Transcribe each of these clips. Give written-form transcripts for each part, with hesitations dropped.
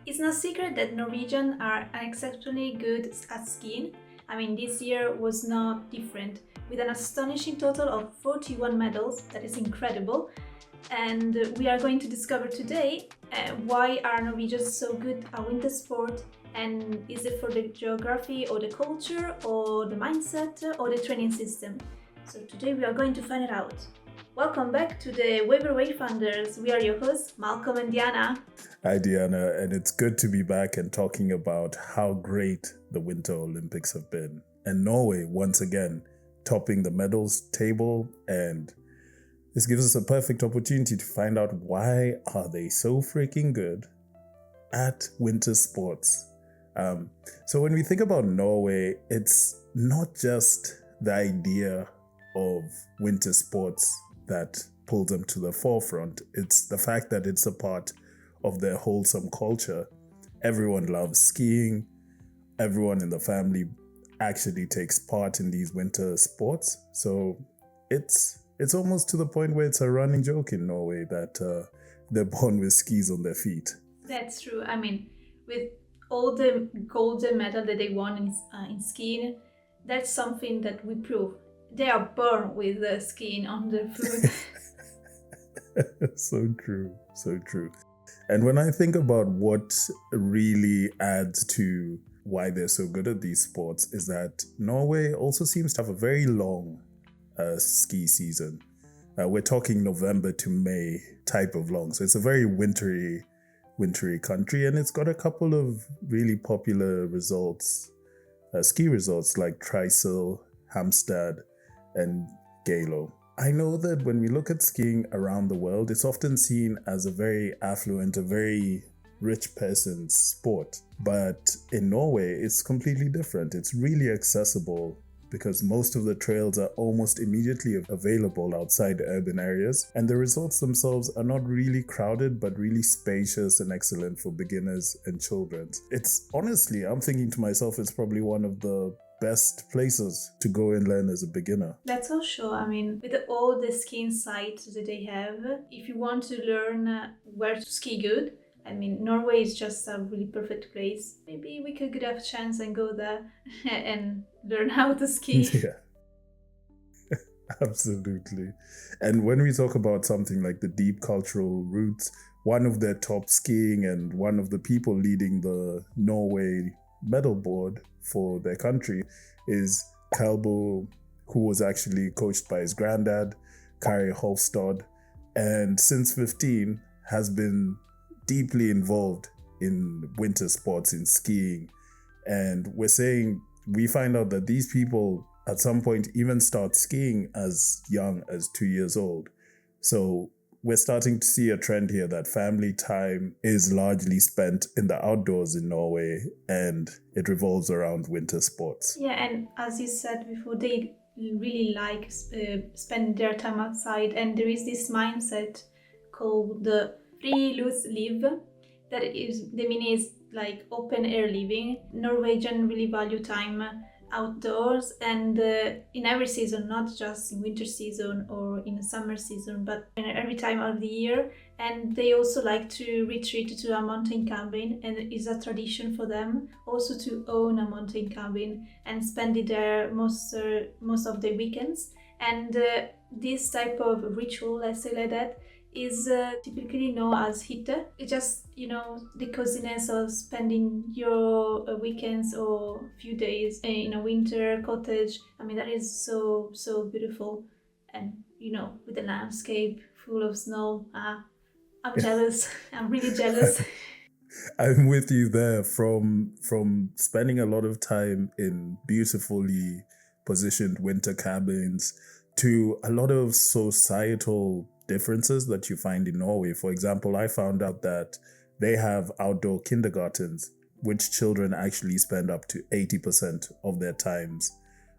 It's no secret that Norwegians are exceptionally good at skiing. I mean, this year was no different, with an astonishing total of 41 medals. That is incredible. And we are going to discover today why are Norwegians so good at winter sport, and is it for the geography or the culture or the mindset or the training system? So today we are going to find it out. Welcome back to the Wandering Wayfinders. We are your hosts, Malcolm and Diana. Hi, Diana, and it's good to be back and talking about how great the Winter Olympics have been. And Norway, once again, topping the medals table, and this gives us a perfect opportunity to find out why are they so freaking good at winter sports. So when we think about Norway, it's not just the idea of winter sports that pulls them to the forefront. It's the fact that it's a part of their wholesome culture. Everyone loves skiing. Everyone in the family actually takes part in these winter sports. So it's almost to the point where it's a running joke in Norway that they're born with skis on their feet. That's true. I mean, with all the golden medal that they won in skiing, that's something that we prove. They are born with skiing on their foot. So true, so true. And when I think about what really adds to why they're so good at these sports is that Norway also seems to have a very long ski season. We're talking November to May type of long. So it's a very wintry country, and it's got a couple of really popular resorts, ski resorts like Trysil, Hamstad, and Geilo. I know that when we look at skiing around the world, it's often seen as a very affluent, a very rich person's sport. But in Norway, it's completely different. It's really accessible because most of the trails are almost immediately available outside urban areas. And the resorts themselves are not really crowded, but really spacious and excellent for beginners and children. It's honestly, I'm thinking to myself, it's probably one of the best places to go and learn as a beginner. That's for sure. I mean, with all the skiing sites that they have, if you want to learn where to ski good, I mean, Norway is just a really perfect place. Maybe we could have a chance and go there and learn how to ski. Yeah, absolutely. And when we talk about something like the deep cultural roots, one of their top skiing and one of the people leading the Norway medal board for their country is Kalbo, who was actually coached by his granddad, Kari Hofstad, and since 15 has been deeply involved in winter sports, in skiing. And we find out that these people at some point even start skiing as young as 2 years old. So we're starting to see a trend here that family time is largely spent in the outdoors in Norway, and it revolves around winter sports. Yeah, and as you said before, they really like spending their time outside, and there is this mindset called the friluftsliv, that is, the meaning is like open air living. Norwegians really value time outdoors, and in every season, not just in winter season or in the summer season, but in every time of the year. And they also like to retreat to a mountain cabin, and it is a tradition for them also to own a mountain cabin and spend it there most of the weekends. And this type of ritual, let's say like that, is typically known as hytte. It's just, the coziness of spending your weekends or few days in a winter cottage. I mean, that is so beautiful. And, with the landscape full of snow. I'm jealous. I'm really jealous. I'm with you there. From spending a lot of time in beautifully positioned winter cabins to a lot of societal differences that you find in Norway. For example, I found out that they have outdoor kindergartens, which children actually spend up to 80% of their times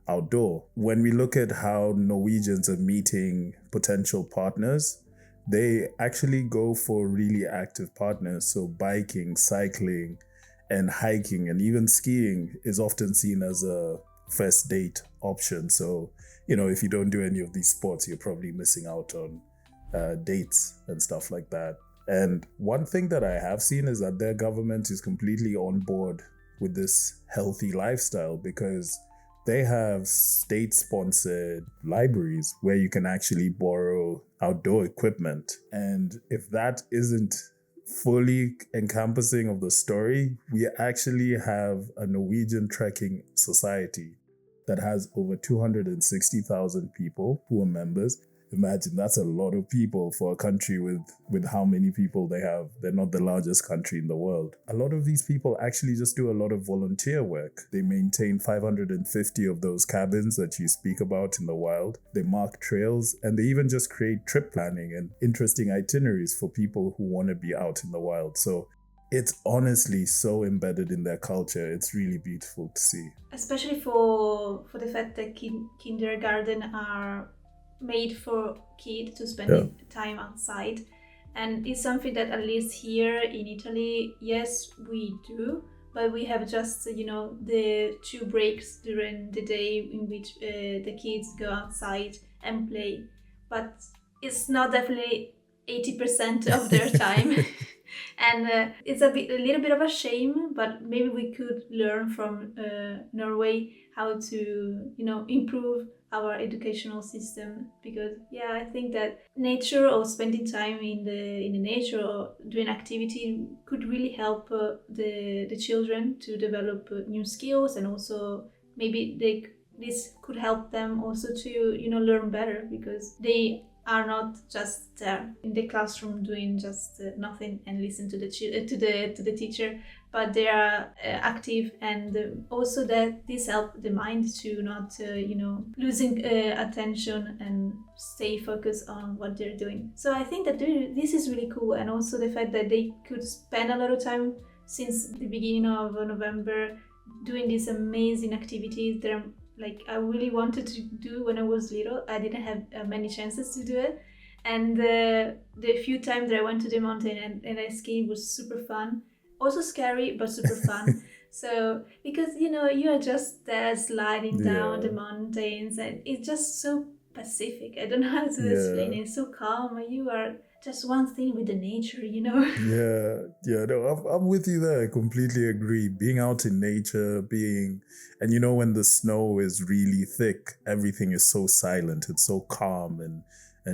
outdoor. When we look at how Norwegians are meeting potential partners, they actually go for really active partners. So biking, cycling, and hiking, and even skiing is often seen as a first date option. So, if you don't do any of these sports, you're probably missing out on dates and stuff like that. And one thing that I have seen is that their government is completely on board with this healthy lifestyle, because they have state-sponsored libraries where you can actually borrow outdoor equipment. And if that isn't fully encompassing of the story, we actually have a Norwegian trekking society that has over 260,000 people who are members. Imagine, that's a lot of people for a country with how many people they have. They're not the largest country in the world. A lot of these people actually just do a lot of volunteer work. They maintain 550 of those cabins that you speak about in the wild. They mark trails, and they even just create trip planning and interesting itineraries for people who want to be out in the wild. So it's honestly so embedded in their culture. It's really beautiful to see. Especially for the fact that kindergarten are made for kids to spend time outside, and it's something that at least here in Italy, yes, we do, but we have just the 2 breaks during the day in which the kids go outside and play, but it's not definitely 80% of their time. And it's a little bit of a shame, but maybe we could learn from Norway how to improve our educational system, because I think that nature or spending time in the nature or doing activity could really help the children to develop new skills, and also maybe this could help them also to learn better, because they are not just there in the classroom doing just nothing and listen to the teacher, but they are active, and also that this helps the mind to not losing attention and stay focused on what they're doing. So I think that this is really cool, and also the fact that they could spend a lot of time since the beginning of November doing these amazing activities that I really wanted to do when I was little. I didn't have many chances to do it, and the few times that I went to the mountain and I skied was super fun. Also scary, but super fun. So because you are just there sliding down the mountains, and it's just so Pacific. I don't know how to explain it. It's so calm, and you are just one thing with the nature, No, I'm with you there. I completely agree. Being out in nature, and when the snow is really thick, everything is so silent. It's so calm, and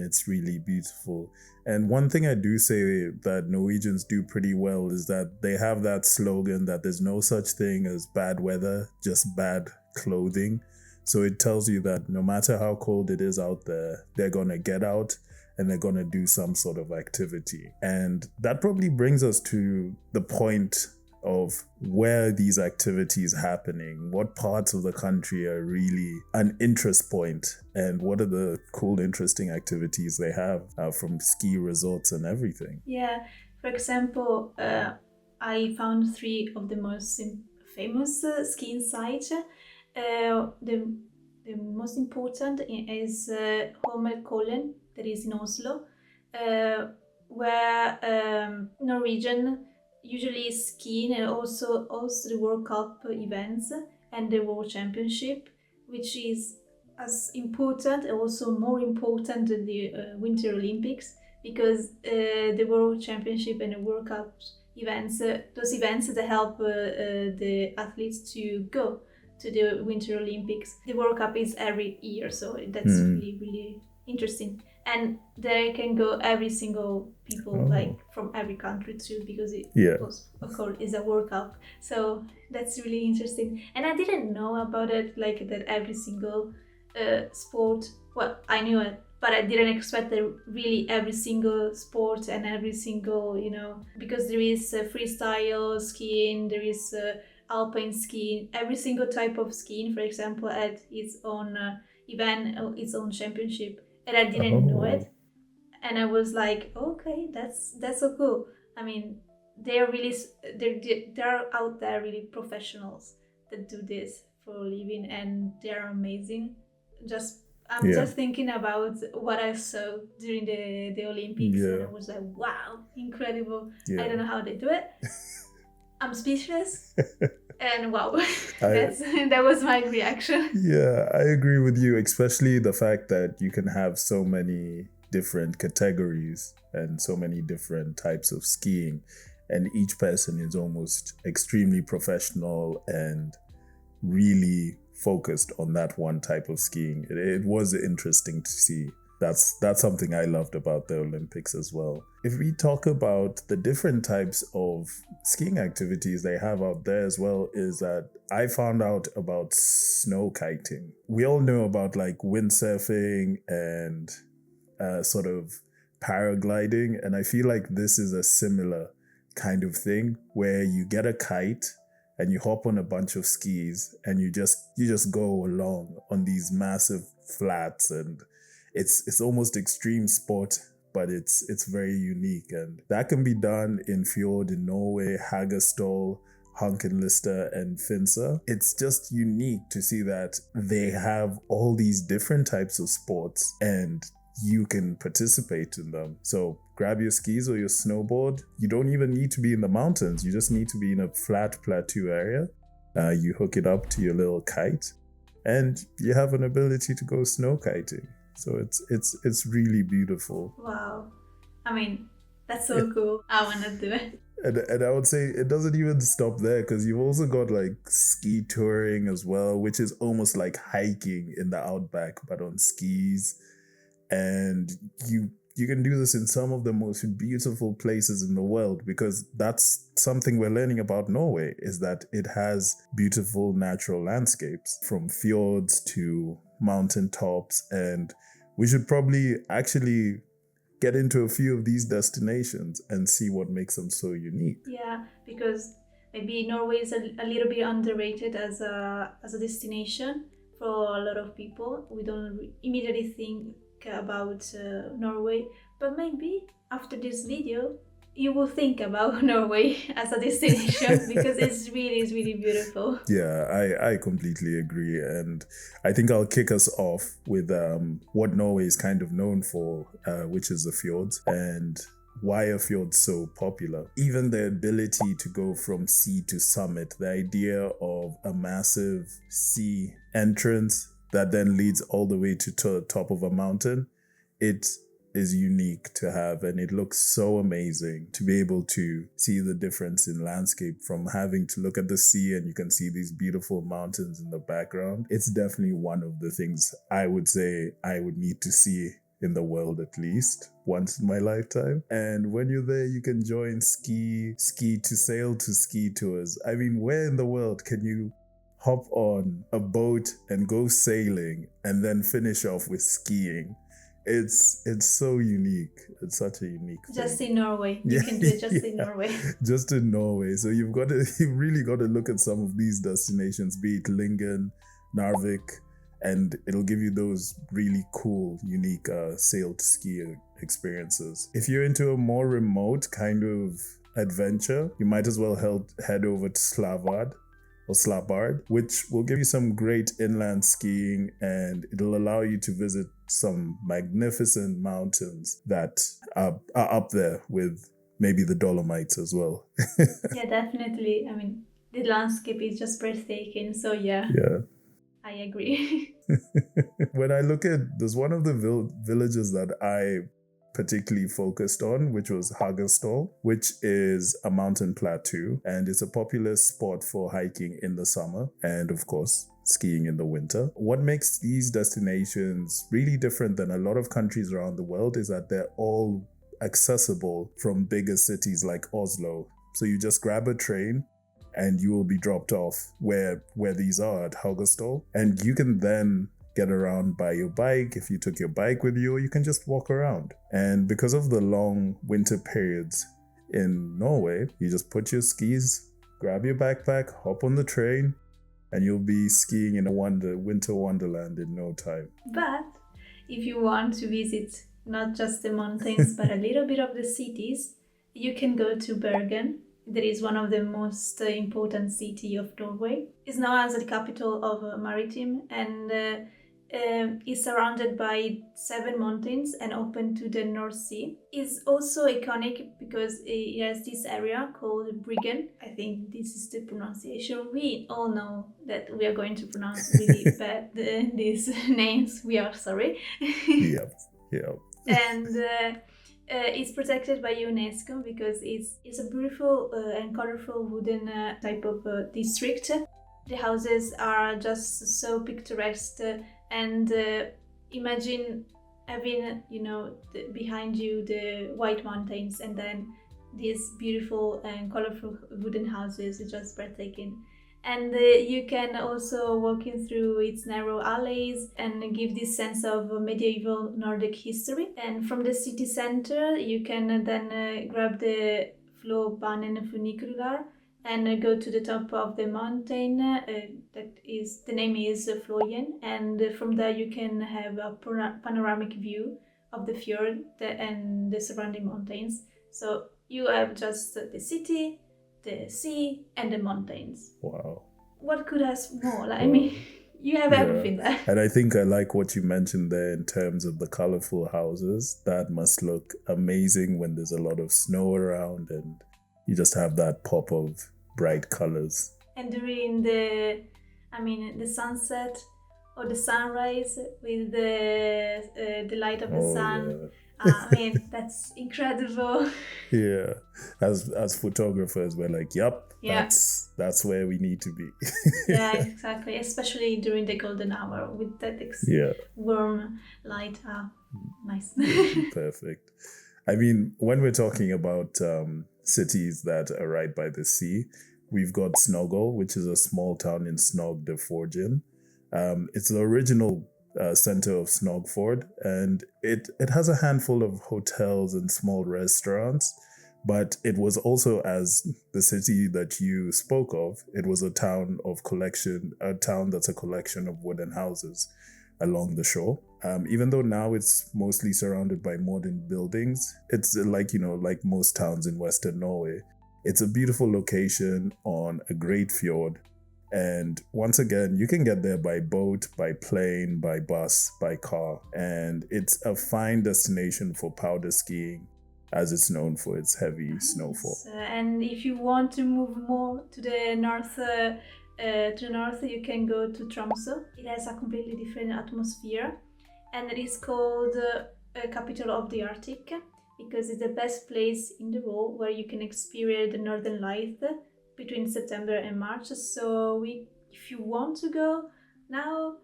it's really beautiful. And one thing I do say that Norwegians do pretty well is that they have that slogan that there's no such thing as bad weather, just bad clothing. So it tells you that no matter how cold it is out there, they're going to get out and they're going to do some sort of activity. And that probably brings us to the point of where these activities happening, what parts of the country are really an interest point, and what are the cool, interesting activities they have from ski resorts and everything. Yeah, for example, I found 3 of the most famous skiing sites. The most important is Holmenkollen, that is in Oslo, where Norwegian usually skiing and also host the World Cup events and the World Championship, which is as important and also more important than the Winter Olympics, because the World Championship and the World Cup events, those events that help the athletes to go to the Winter Olympics. The World Cup is every year, so that's really, really interesting. And there can go every single people, from every country too, because it was, of course, is a World Cup. So that's really interesting. And I didn't know about it, that every single sport, well, I knew it, but I didn't expect that really every single sport and every single, because there is freestyle skiing, there is alpine skiing, every single type of skiing, for example, had its own event, its own championship. And I didn't know it, and I was like, okay, that's so cool. I mean, they're out there really professionals that do this for a living, and they're amazing. I'm just thinking about what I saw during the Olympics, and I was like, wow, incredible. I don't know how they do it. I'm speechless. And wow, that was my reaction. Yeah, I agree with you, especially the fact that you can have so many different categories and so many different types of skiing. And each person is almost extremely professional and really focused on that one type of skiing. It was interesting to see. That's something I loved about the Olympics as well. If we talk about the different types of skiing activities they have out there as well, is that I found out about snow kiting. We all know about like windsurfing and sort of paragliding, and I feel like this is a similar kind of thing where you get a kite and you hop on a bunch of skis and you just go along on these massive flats, and it's almost extreme sport, but it's very unique, and that can be done in fjord in Norway, Hagestol, Hankenlister, and Finse. It's just unique to see that they have all these different types of sports and you can participate in them. So grab your skis or your snowboard. You don't even need to be in the mountains. You just need to be in a flat plateau area. You hook it up to your little kite and you have an ability to go snow kiting. So it's really beautiful. Wow. I mean, that's so cool. I want to do it. And I would say it doesn't even stop there, because you've also got like ski touring as well, which is almost like hiking in the outback, but on skis. And you can do this in some of the most beautiful places in the world, because that's something we're learning about Norway, is that it has beautiful natural landscapes from fjords to mountain tops. And we should probably actually get into a few of these destinations and see what makes them so unique. Yeah, because maybe Norway is a little bit underrated as a destination for a lot of people. We don't immediately think about Norway, but maybe after this video you will think about Norway as a destination because it's really beautiful. Yeah, I completely agree, and I think I'll kick us off with what Norway is kind of known for, which is the fjords, and why are fjords so popular. Even the ability to go from sea to summit, the idea of a massive sea entrance that then leads all the way to the top of a mountain, it is unique to have, and it looks so amazing to be able to see the difference in landscape from having to look at the sea and you can see these beautiful mountains in the background. It's definitely one of the things I would say I would need to see in the world at least once in my lifetime. And when you're there, you can join ski to sail to ski tours. I mean, where in the world can you hop on a boat and go sailing and then finish off with skiing? It's so unique. It's such a unique just thing. In Norway. You can do it just in Norway. Just in Norway. So you really got to look at some of these destinations, be it Lingen, Narvik, and it'll give you those really cool, unique sail to ski experiences. If you're into a more remote kind of adventure, you might as well head over to Svalbard, which will give you some great inland skiing, and it'll allow you to visit some magnificent mountains that are up there with maybe the Dolomites as well. Yeah, definitely. I mean, the landscape is just breathtaking. So yeah. I agree. When I look at, there's one of the villages that I particularly focused on, which was Hagestol, which is a mountain plateau, and it's a popular spot for hiking in the summer and of course skiing in the winter. What makes these destinations really different than a lot of countries around the world is that they're all accessible from bigger cities like Oslo. So you just grab a train and you will be dropped off where these are at Hagestol, and you can then get around by your bike if you took your bike with you, or you can just walk around. And because of the long winter periods in Norway, you just put your skis, grab your backpack, hop on the train, and you'll be skiing in a winter wonderland in no time. But if you want to visit not just the mountains but a little bit of the cities, you can go to Bergen. That is one of the most important cities of Norway. It's known as the capital of maritime, and is surrounded by 7 mountains and open to the North Sea. It's also iconic because it has this area called Bryggen. I think this is the pronunciation. We all know that we are going to pronounce really bad these names. We are sorry. Yeah. and it's protected by UNESCO because it's a beautiful and colorful wooden type of district. The houses are just so picturesque, and imagine having, behind you the white mountains and then these beautiful and colorful wooden houses. It's just breathtaking. And you can also walking through its narrow alleys and give this sense of medieval Nordic history. And from the city center, you can then grab the Flåbanen funicular and go to the top of the mountain. The name is Flåjen, and from there you can have a panoramic view of the fjord and the surrounding mountains. So you have just the city, the sea, and the mountains. Wow. What could ask more? Like, I mean, you have everything there. And I think I like what you mentioned there in terms of the colorful houses. That must look amazing when there's a lot of snow around and you just have that pop of bright colors. And during the sunset or the sunrise with the light of the sun. Yeah. I mean, that's incredible. Yeah. As photographers, we're like, yep, that's where we need to be. Yeah, exactly. Especially during the golden hour with that warm light. Nice. Perfect. I mean, when we're talking about cities that are right by the sea, we've got Snoggle, which is a small town in Snog de Forgen. It's the original center of Snogford, and it has a handful of hotels and small restaurants, but it was also, as the city that you spoke of, it was a town that's a collection of wooden houses along the shore. Even though now it's mostly surrounded by modern buildings, it's like most towns in Western Norway. It's a beautiful location on a great fjord. And once again, you can get there by boat, by plane, by bus, by car. And it's a fine destination for powder skiing, as it's known for its heavy snowfall. And if you want to move more to the north, you can go to Tromsø. It has a completely different atmosphere, and it is called capital of the Arctic because it's the best place in the world where you can experience the northern lights between September and March. So if you want to go now,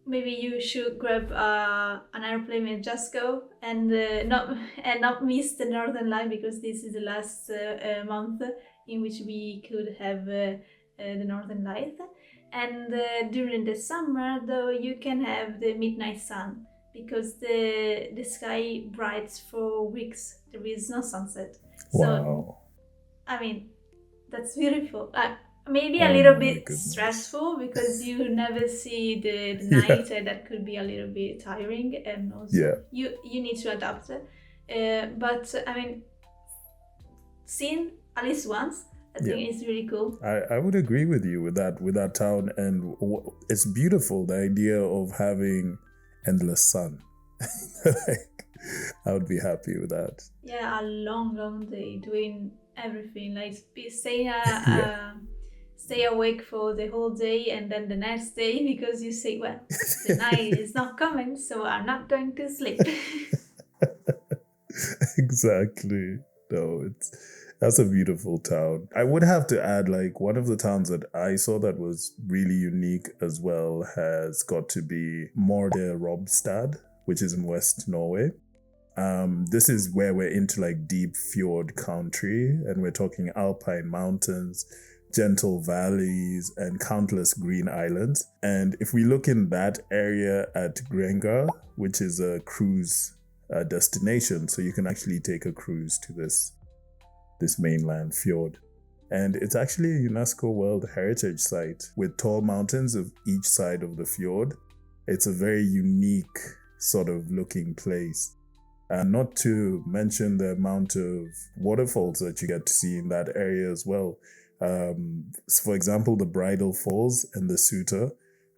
maybe you should grab an airplane and just go and not miss the northern light, because this is the last month in which we could have the northern light. And during the summer, though, you can have the midnight sun because the sky brights for weeks. There is no sunset. Wow. So, I mean, that's beautiful. Maybe a little bit stressful because you never see the night. That could be a little bit tiring, and also you need to adapt. But I mean, seeing at least once, I think it's really cool. I would agree with you with that town, and it's beautiful, the idea of having endless sun. I would be happy with that. Yeah, a long day doing everything, like stay awake for the whole day, and then the next day because you say, well, the night is not coming, so I'm not going to sleep. Exactly. No, that's a beautiful town. I would have to add, like, one of the towns that I saw that was really unique as well has got to be Morde Robstad, which is in West Norway. This is where we're into like deep fjord country, and we're talking alpine mountains, gentle valleys, and countless green islands. And if we look in that area at Grenga, which is a cruise destination, so you can actually take a cruise to this mainland fjord. And it's actually a UNESCO World Heritage Site with tall mountains of each side of the fjord. It's a very unique sort of looking place. And not to mention the amount of waterfalls that you get to see in that area as well. For example, the Bridal Falls and the Suter,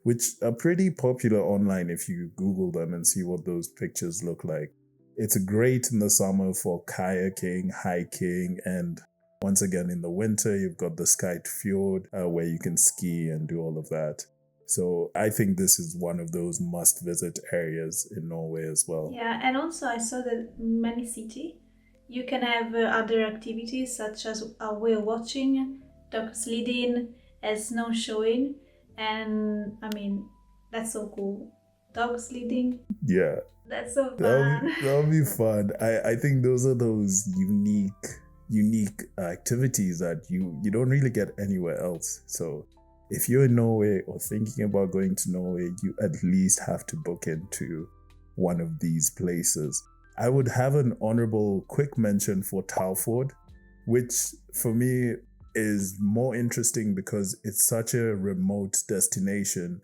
which are pretty popular online if you Google them and see what those pictures look like. It's great in the summer for kayaking, hiking, and once again in the winter, you've got the Skyte Fjord where you can ski and do all of that. So I think this is one of those must-visit areas in Norway as well. Yeah, and also I saw that in many cities you can have other activities such as whale watching, dog sledding, snow showing, and I mean that's so cool. Dog sledding, Yeah, that's so that'll be, fun. that'll be fun. I think those are those unique activities that you don't really get anywhere else. So if you're in Norway or thinking about going to Norway, you at least have to book into one of these places. I would have an honorable quick mention for Talford, which for me is more interesting because it's such a remote destination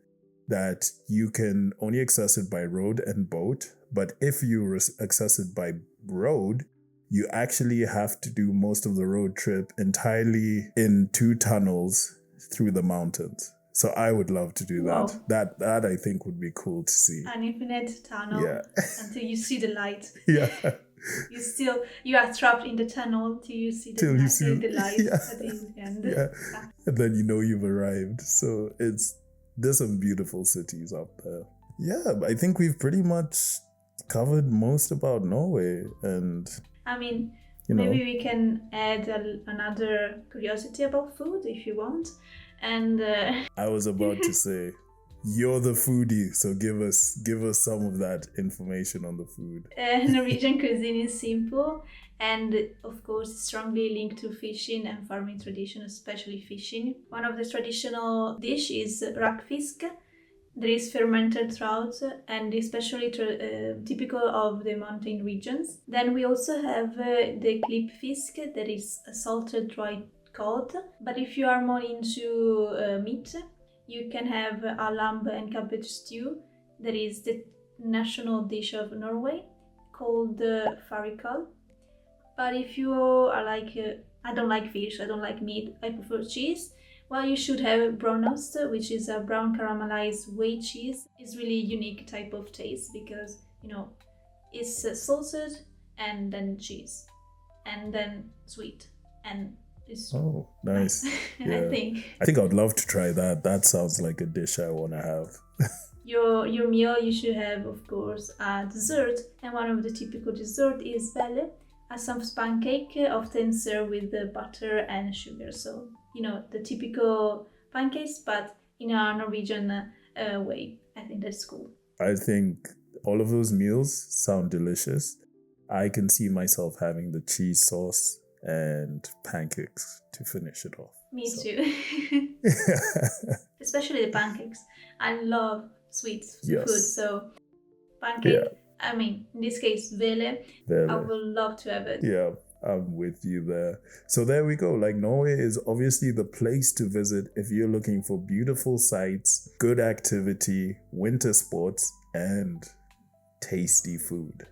that you can only access it by road and boat. But if you access it by road, you actually have to do most of the road trip entirely in 2 tunnels through the mountains. So I would love to do Wow. that I think would be cool to see. An infinite tunnel Yeah. until you see the light. Yeah. You are trapped in the tunnel till you see the light Yeah. at the end. Yeah. And then you know you've arrived. So there's some beautiful cities up there. Yeah, I think we've pretty much covered most about Norway, and I mean, you know, maybe we can add another curiosity about food if you want. And I was about to say, you're the foodie, so give us some of that information on the food. Norwegian cuisine is simple and of course strongly linked to fishing and farming tradition, especially fishing. One of the traditional dish is rakfisk. There is fermented trout and especially typical of the mountain regions. Then we also have the klippfisk, that is a salted dried cod. But if you are more into meat, you can have a lamb and cabbage stew. That is the national dish of Norway, called farikal. But if you are like, I don't like fish, I don't like meat, I prefer cheese, well, you should have brownost, which is a brown caramelized whey cheese. It's really unique type of taste because, it's salted and then cheese and then sweet and it's nice. Yeah. I think I'd love to try that. That sounds like a dish I want to have. Your meal, you should have, of course, a dessert, and one of the typical dessert is velle, a soft pancake often served with butter and sugar. So, the typical pancakes, but in a Norwegian way. I think that's cool. I think all of those meals sound delicious. I can see myself having the cheese sauce and pancakes to finish it off. Me too. Especially the pancakes. I love sweet food, so pancake, I mean, in this case, velle. I would love to have it. Yeah, I'm with you there. So there we go. Like, Norway is obviously the place to visit if you're looking for beautiful sights, good activity, winter sports, and tasty food.